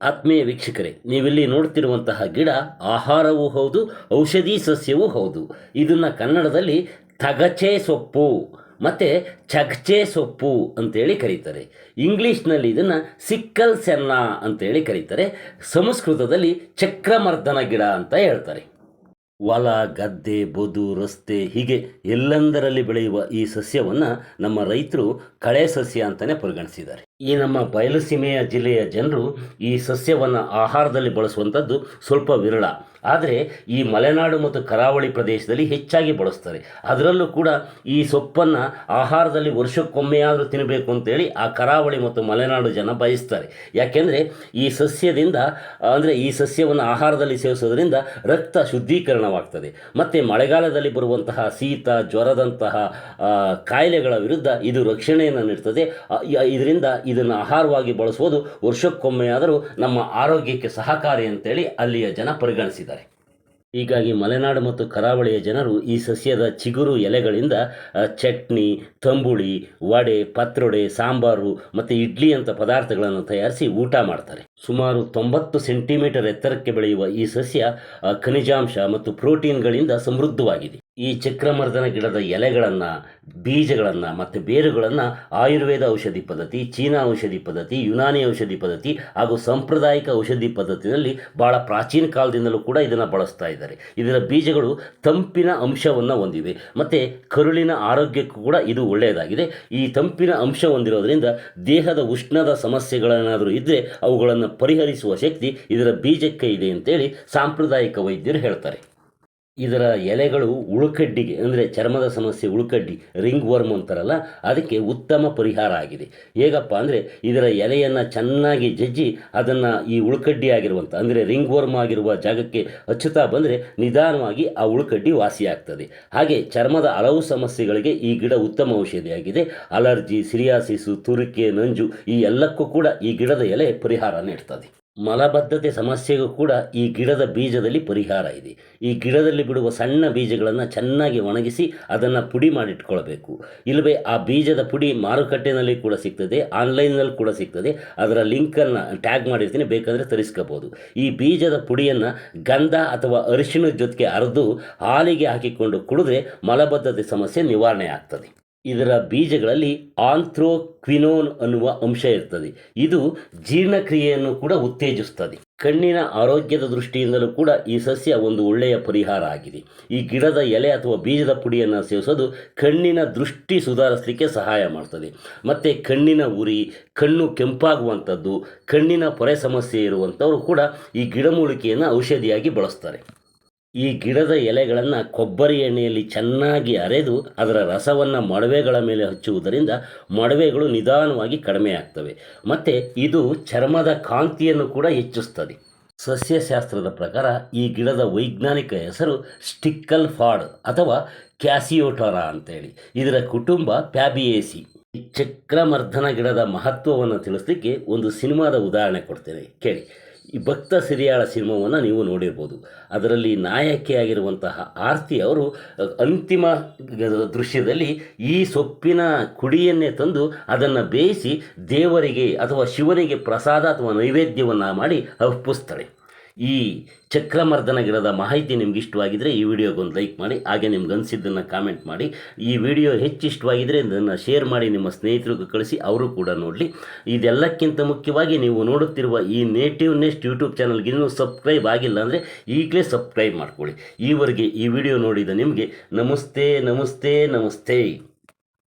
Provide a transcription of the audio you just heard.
ಆತ್ಮೀಯ ವೀಕ್ಷಕರೇ, ನೀವಿಲ್ಲಿ ನೋಡ್ತಿರುವಂತಹ ಗಿಡ ಆಹಾರವೂ ಹೌದು, ಔಷಧಿ ಸಸ್ಯವೂ ಹೌದು. ಇದನ್ನು ಕನ್ನಡದಲ್ಲಿ ತಗಚೆ ಸೊಪ್ಪು ಮತ್ತು ಚಗಚೆ ಸೊಪ್ಪು ಅಂತೇಳಿ ಕರೀತಾರೆ. ಇಂಗ್ಲೀಷ್ನಲ್ಲಿ ಇದನ್ನು ಸಿಕ್ಕಲ್ ಸೆನ್ನ ಅಂತೇಳಿ ಕರೀತಾರೆ. ಸಂಸ್ಕೃತದಲ್ಲಿ ಚಕ್ರಮರ್ದನ ಗಿಡ ಅಂತ ಹೇಳ್ತಾರೆ. ಹೊಲ, ಗದ್ದೆ, ಬದು, ರಸ್ತೆ ಹೀಗೆ ಎಲ್ಲೆಂದರಲ್ಲಿ ಬೆಳೆಯುವ ಈ ಸಸ್ಯವನ್ನು ನಮ್ಮ ರೈತರು ಕಳೆ ಸಸ್ಯ ಅಂತಲೇ ಪರಿಗಣಿಸಿದ್ದಾರೆ. ಈ ನಮ್ಮ ಬಯಲುಸೀಮೆಯ ಜಿಲ್ಲೆಯ ಜನರು ಈ ಸಸ್ಯವನ್ನು ಆಹಾರದಲ್ಲಿ ಬಳಸುವಂಥದ್ದು ಸ್ವಲ್ಪ ವಿರಳ. ಆದರೆ ಈ ಮಲೆನಾಡು ಮತ್ತು ಕರಾವಳಿ ಪ್ರದೇಶದಲ್ಲಿ ಹೆಚ್ಚಾಗಿ ಬಳಸ್ತಾರೆ. ಅದರಲ್ಲೂ ಕೂಡ ಈ ಸೊಪ್ಪನ್ನು ಆಹಾರದಲ್ಲಿ ವರ್ಷಕ್ಕೊಮ್ಮೆಯಾದರೂ ತಿನ್ನಬೇಕು ಅಂತೇಳಿ ಆ ಕರಾವಳಿ ಮತ್ತು ಮಲೆನಾಡು ಜನ ಬಯಸ್ತಾರೆ. ಯಾಕೆಂದರೆ ಈ ಸಸ್ಯದಿಂದ ಈ ಸಸ್ಯವನ್ನು ಆಹಾರದಲ್ಲಿ ಸೇವಿಸೋದ್ರಿಂದ ರಕ್ತ ಶುದ್ಧೀಕರಣವಾಗ್ತದೆ ಮತ್ತು ಮಳೆಗಾಲದಲ್ಲಿ ಬರುವಂತಹ ಶೀತ, ಜ್ವರದಂತಹ ಕಾಯಿಲೆಗಳ ವಿರುದ್ಧ ಇದು ರಕ್ಷಣೆಯನ್ನು ನೀಡ್ತದೆ. ಇದನ್ನು ಆಹಾರವಾಗಿ ಬಳಸುವುದು ವರ್ಷಕ್ಕೊಮ್ಮೆಯಾದರೂ ನಮ್ಮ ಆರೋಗ್ಯಕ್ಕೆ ಸಹಕಾರಿ ಅಂತೇಳಿ ಅಲ್ಲಿಯ ಜನ ಪರಿಗಣಿಸಿದ್ದಾರೆ. ಹೀಗಾಗಿ ಮಲೆನಾಡು ಮತ್ತು ಕರಾವಳಿಯ ಜನರು ಈ ಸಸ್ಯದ ಚಿಗುರು ಎಲೆಗಳಿಂದ ಚಟ್ನಿ, ತಂಬುಳಿ, ವಡೆ, ಪತ್ರೊಡೆ, ಸಾಂಬಾರು ಮತ್ತು ಇಡ್ಲಿ ಅಂತ ಪದಾರ್ಥಗಳನ್ನು ತಯಾರಿಸಿ ಊಟ ಮಾಡ್ತಾರೆ. ಸುಮಾರು 90 ಸೆಂಟಿಮೀಟರ್ ಎತ್ತರಕ್ಕೆ ಬೆಳೆಯುವ ಈ ಸಸ್ಯ ಖನಿಜಾಂಶ ಮತ್ತು ಪ್ರೋಟೀನ್ಗಳಿಂದ ಸಮೃದ್ಧವಾಗಿದೆ. ಈ ಚಕ್ರಮರ್ದನ ಗಿಡದ ಎಲೆಗಳನ್ನು, ಬೀಜಗಳನ್ನು ಮತ್ತು ಬೇರುಗಳನ್ನು ಆಯುರ್ವೇದ ಔಷಧಿ ಪದ್ಧತಿ, ಚೀನಾ ಔಷಧಿ ಪದ್ಧತಿ, ಯುನಾನಿ ಔಷಧಿ ಪದ್ಧತಿ ಹಾಗೂ ಸಾಂಪ್ರದಾಯಿಕ ಔಷಧಿ ಪದ್ಧತಿಯಲ್ಲಿ ಭಾಳ ಪ್ರಾಚೀನ ಕಾಲದಿಂದಲೂ ಕೂಡ ಇದನ್ನು ಬಳಸ್ತಾ ಇದ್ದಾರೆ. ಇದರ ಬೀಜಗಳು ತಂಪಿನ ಅಂಶವನ್ನು ಹೊಂದಿವೆ ಮತ್ತು ಕರುಳಿನ ಆರೋಗ್ಯಕ್ಕೂ ಕೂಡ ಇದು ಒಳ್ಳೆಯದಾಗಿದೆ. ಈ ತಂಪಿನ ಅಂಶ ಹೊಂದಿರೋದ್ರಿಂದ ದೇಹದ ಉಷ್ಣದ ಸಮಸ್ಯೆಗಳೇನಾದರೂ ಇದ್ದರೆ ಅವುಗಳನ್ನು ಪರಿಹರಿಸುವ ಶಕ್ತಿ ಇದರ ಬೀಜಕ್ಕೆ ಇದೆ ಅಂತೇಳಿ ಸಾಂಪ್ರದಾಯಿಕ ವೈದ್ಯರು ಹೇಳ್ತಾರೆ. ಇದರ ಎಲೆಗಳು ಉಳುಕಡ್ಡಿಗೆ, ಅಂದರೆ ಚರ್ಮದ ಸಮಸ್ಯೆ ಉಳುಕಡ್ಡಿ, ರಿಂಗ್ ವರ್ಮ್ ಅಂತಾರಲ್ಲ, ಅದಕ್ಕೆ ಉತ್ತಮ ಪರಿಹಾರ ಆಗಿದೆ. ಹೇಗಪ್ಪ ಅಂದರೆ ಇದರ ಎಲೆಯನ್ನು ಚೆನ್ನಾಗಿ ಜಜ್ಜಿ ಅದನ್ನು ಈ ಉಳುಕಡ್ಡಿ ಆಗಿರುವಂಥ, ಅಂದರೆ ರಿಂಗ್ ವರ್ಮ್ ಆಗಿರುವ ಜಾಗಕ್ಕೆ ಹಚ್ಚುತ್ತಾ ಬಂದರೆ ನಿಧಾನವಾಗಿ ಆ ಉಳುಕಡ್ಡಿ ವಾಸಿಯಾಗ್ತದೆ. ಹಾಗೆ ಚರ್ಮದ ಹಲವು ಸಮಸ್ಯೆಗಳಿಗೆ ಈ ಗಿಡ ಉತ್ತಮ ಔಷಧಿಯಾಗಿದೆ. ಅಲರ್ಜಿ, ಸಿರಿಯಾಸಿಸು, ತುರಿಕೆ, ನಂಜು ಈ ಎಲ್ಲಕ್ಕೂ ಕೂಡ ಈ ಗಿಡದ ಎಲೆ ಪರಿಹಾರ ನೀಡ್ತದೆ. ಮಲಬದ್ಧತೆ ಸಮಸ್ಯೆಗೂ ಕೂಡ ಈ ಗಿಡದ ಬೀಜದಲ್ಲಿ ಪರಿಹಾರ ಇದೆ. ಈ ಗಿಡದಲ್ಲಿ ಬಿಡುವ ಸಣ್ಣ ಬೀಜಗಳನ್ನು ಚೆನ್ನಾಗಿ ಒಣಗಿಸಿ ಅದನ್ನು ಪುಡಿ ಮಾಡಿಟ್ಕೊಳ್ಬೇಕು. ಇಲ್ಲವೇ ಆ ಬೀಜದ ಪುಡಿ ಮಾರುಕಟ್ಟೆನಲ್ಲಿ ಕೂಡ ಸಿಗ್ತದೆ, ಆನ್ಲೈನ್ನಲ್ಲಿ ಕೂಡ ಸಿಗ್ತದೆ. ಅದರ ಲಿಂಕನ್ನು ಟ್ಯಾಗ್ ಮಾಡಿರ್ತೀನಿ, ಬೇಕಾದರೆ ತರಿಸ್ಕೋಬೋದು. ಈ ಬೀಜದ ಪುಡಿಯನ್ನು ಗಂಧ ಅಥವಾ ಅರಿಶಿಣದ ಜೊತೆಗೆ ಅರೆದು ಹಾಲಿಗೆ ಹಾಕಿಕೊಂಡು ಕುಡಿದ್ರೆ ಮಲಬದ್ಧತೆ ಸಮಸ್ಯೆ ನಿವಾರಣೆ ಆಗ್ತದೆ. ಇದರ ಬೀಜಗಳಲ್ಲಿ ಆಂಥ್ರೋಕ್ವಿನೋನ್ ಅನ್ನುವ ಅಂಶ ಇರ್ತದೆ. ಇದು ಜೀರ್ಣಕ್ರಿಯೆಯನ್ನು ಕೂಡ ಉತ್ತೇಜಿಸುತ್ತದೆ. ಕಣ್ಣಿನ ಆರೋಗ್ಯದ ದೃಷ್ಟಿಯಿಂದಲೂ ಕೂಡ ಈ ಸಸ್ಯ ಒಂದು ಒಳ್ಳೆಯ ಪರಿಹಾರ ಆಗಿದೆ. ಈ ಗಿಡದ ಎಲೆ ಅಥವಾ ಬೀಜದ ಪುಡಿಯನ್ನು ಸೇವಿಸೋದು ಕಣ್ಣಿನ ದೃಷ್ಟಿ ಸುಧಾರಿಸಲಿಕ್ಕೆ ಸಹಾಯ ಮಾಡ್ತದೆ. ಮತ್ತು ಕಣ್ಣಿನ ಉರಿ, ಕಣ್ಣು ಕೆಂಪಾಗುವಂಥದ್ದು, ಕಣ್ಣಿನ ಪೊರೆ ಸಮಸ್ಯೆ ಇರುವಂಥವರು ಕೂಡ ಈ ಗಿಡಮೂಲಿಕೆಯನ್ನು ಔಷಧಿಯಾಗಿ ಬಳಸ್ತಾರೆ. ಈ ಗಿಡದ ಎಲೆಗಳನ್ನು ಕೊಬ್ಬರಿ ಎಣ್ಣೆಯಲ್ಲಿ ಚೆನ್ನಾಗಿ ಅರೆದು ಅದರ ರಸವನ್ನು ಮೊಡವೆಗಳ ಮೇಲೆ ಹಚ್ಚುವುದರಿಂದ ಮೊಡವೆಗಳು ನಿಧಾನವಾಗಿ ಕಡಿಮೆ ಆಗ್ತವೆ ಮತ್ತು ಇದು ಚರ್ಮದ ಕಾಂತಿಯನ್ನು ಕೂಡ ಹೆಚ್ಚಿಸ್ತದೆ. ಸಸ್ಯಶಾಸ್ತ್ರದ ಪ್ರಕಾರ ಈ ಗಿಡದ ವೈಜ್ಞಾನಿಕ ಹೆಸರು ಸ್ಟಿಕ್ಕಲ್ ಫಾಡ್ ಅಥವಾ ಕ್ಯಾಸಿಯೋಟೋರಾ ಅಂತೇಳಿ. ಇದರ ಕುಟುಂಬ ಪ್ಯಾಬಿಯೇಸಿ. ಈ ಚಕ್ರಮರ್ದನ ಗಿಡದ ಮಹತ್ವವನ್ನು ತಿಳಿಸ್ಲಿಕ್ಕೆ ಒಂದು ಸಿನಿಮಾದ ಉದಾಹರಣೆ ಕೊಡ್ತೇನೆ, ಕೇಳಿ. ಈ ಭಕ್ತ ಸಿರಿಯಾಳ ಸಿನಿಮಾವನ್ನು ನೀವು ನೋಡಿರ್ಬೋದು. ಅದರಲ್ಲಿ ನಾಯಕಿಯಾಗಿರುವಂತಹ ಆರ್ತಿ ಅವರು ಅಂತಿಮ ದೃಶ್ಯದಲ್ಲಿ ಈ ಸೊಪ್ಪಿನ ಕುಡಿಯನ್ನೇ ತಂದು ಅದನ್ನು ಬೇಯಿಸಿ ದೇವರಿಗೆ ಅಥವಾ ಶಿವನಿಗೆ ಪ್ರಸಾದ ಅಥವಾ ನೈವೇದ್ಯವನ್ನು ಮಾಡಿ ಅರ್ಪಿಸ್ತಾಳೆ. ಈ ಚಕ್ರಮರ್ದನ ಗಿಡದ ಮಾಹಿತಿ ನಿಮ್ಗೆ ಇಷ್ಟವಾಗಿದ್ದರೆ ಈ ವಿಡಿಯೋಗೊಂದು ಲೈಕ್ ಮಾಡಿ, ಹಾಗೆ ನಿಮ್ಗೆ ಅನಿಸಿದ್ದನ್ನು ಕಾಮೆಂಟ್ ಮಾಡಿ. ಈ ವಿಡಿಯೋ ಹೆಚ್ಚು ಇಷ್ಟವಾಗಿದ್ದರೆ ಇದನ್ನು ಶೇರ್ ಮಾಡಿ ನಿಮ್ಮ ಸ್ನೇಹಿತರಿಗೂ ಕಳಿಸಿ, ಅವರು ಕೂಡ ನೋಡಲಿ. ಇದೆಲ್ಲಕ್ಕಿಂತ ಮುಖ್ಯವಾಗಿ ನೀವು ನೋಡುತ್ತಿರುವ ಈ ನೇಟಿವ್ ನೆಸ್ಟ್ ಯೂಟ್ಯೂಬ್ ಚಾನಲ್ಗೆ ಇನ್ನೂ ಸಬ್ಸ್ಕ್ರೈಬ್ ಆಗಿಲ್ಲ ಅಂದರೆ ಈಗಲೇ ಸಬ್ಸ್ಕ್ರೈಬ್ ಮಾಡ್ಕೊಳ್ಳಿ. ಈವರೆಗೆ ಈ ವಿಡಿಯೋ ನೋಡಿದ ನಿಮಗೆ ನಮಸ್ತೆ ನಮಸ್ತೆ ನಮಸ್ತೆ.